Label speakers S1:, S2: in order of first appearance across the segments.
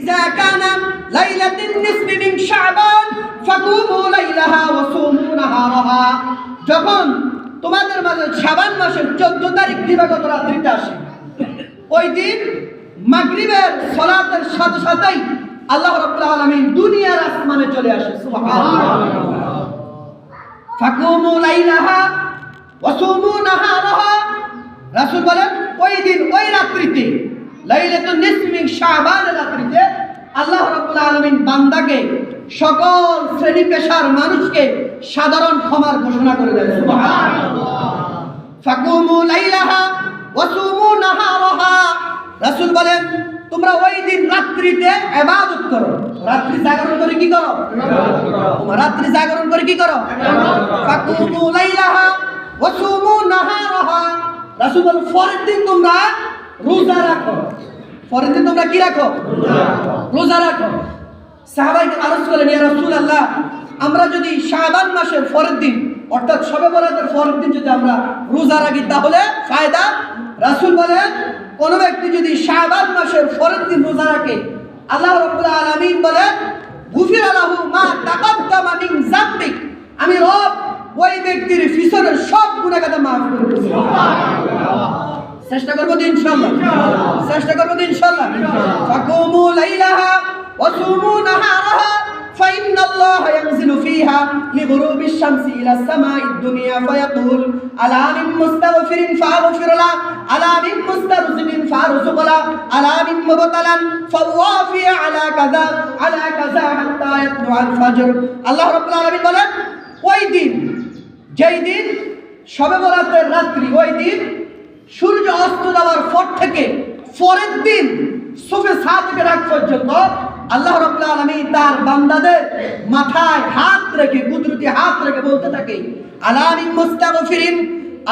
S1: إذا كان ليلة النصف من شعبان فقوموا ليلها وصوموا نهارها যখন তোমাদের মাঝে শাবান মাসের 14 তারিখ দিবাগত রাত্রিতে আসে ওই দিন মাগরিবের সালাতের সাথে সাথেই আল্লাহ রাব্বুল আলামিন দুনিয়ার আসমানে চলে আসে সুবহানাল্লাহ ফাকুমু লাইলাহা ওয়াসুমু নাহারাহা রাসূল বলেন ওই দিন ওই রাত্রিতে লাইলাতুন নিসফ মিন শাবানের রাত্রিতে আল্লাহ রাব্বুল আলামিন বান্দাকে সকল শ্রেণী পেশার মানুষকে সাধারণ ক্ষমার ঘোষণা করে দেন সুবহানাল্লাহ ফাকুমু লাইলাহা ওয়াসুমু নাহারাহা রাসূল বলেন তোমরা ওই দিন রাত্রিতে ইবাদত করো রাত্রি জাগরণ করে কি করো তোমরা রাত্রি জাগরণ করে কি করো ফাকুমু লাইলাহা ওয়াসুমু নাহারাহা রাসূল বলেন পরের দিন তোমরা রোজা রাখো পরের দিন তোমরা কি রাখো রোজা রাখো সাহাবায়ে আরজ করেন ইয়া রাসূলুল্লাহ আমরা যদি শাবান মাসের পরের দিন অর্থাৎ শবে বরাতের পরের দিন যদি আমরা রোজা রাখি তাহলে ফায়দা রাসূল বলেন কোন ব্যক্তি যদি শাবান মাসের পরের দিন রোজা রাখে আল্লাহ রাব্বুল আলামিন বলেন গুফিরা লাহু মা তাকাদ্দামা মিন যামবি আমি রব ওই ব্যক্তির পিছনের সব গুনাহ খাতা maaf করে দেব সুবহানাল্লাহ চেষ্টা করব ইনশাআল্লাহ চেষ্টা করব ইনশাআল্লাহ ফাকুমু লাইলাহা ওয়াসুমু নাহারাহা فإن الله ينزل فيها لغروب الشمس إلى السماء الدنيا فيقول ألا من مستغفر فأغفر له ألا من مسترزق فأرزق له ألا من مبتلا فوافي على كذا حتى يطلع الفجر الله رب العالمين বলেন ওই দিন যেই দিন শবে বরাতের রাত্রি ওই দিন সূর্য অস্ত যাওয়ার পর থেকে পরের দিন সুবে সাদিকের আগ পর্যন্ত আল্লাহ রাব্বুল আলামিন তার বান্দাদের মাথায় হাত রেখে কুদরতি হাত রেখে বলতে থাকে আলা মিন মুস্তাগফিরিন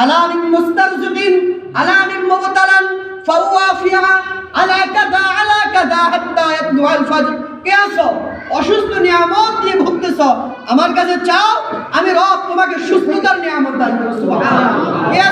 S1: আলা মিন মুস্তারজিকিন আলা মিন মুবতালান ফাওয়াফিয়া আলা কাযা হাত্তা ইয়াতলু আল ফজর কে আছো অসুস্থ নিয়ামত দিয়ে ভুগতেছো আমার কাছে চাও আমি রব তোমাকে সুস্থতার নিয়ামত দান করব সুবহানাল্লাহ।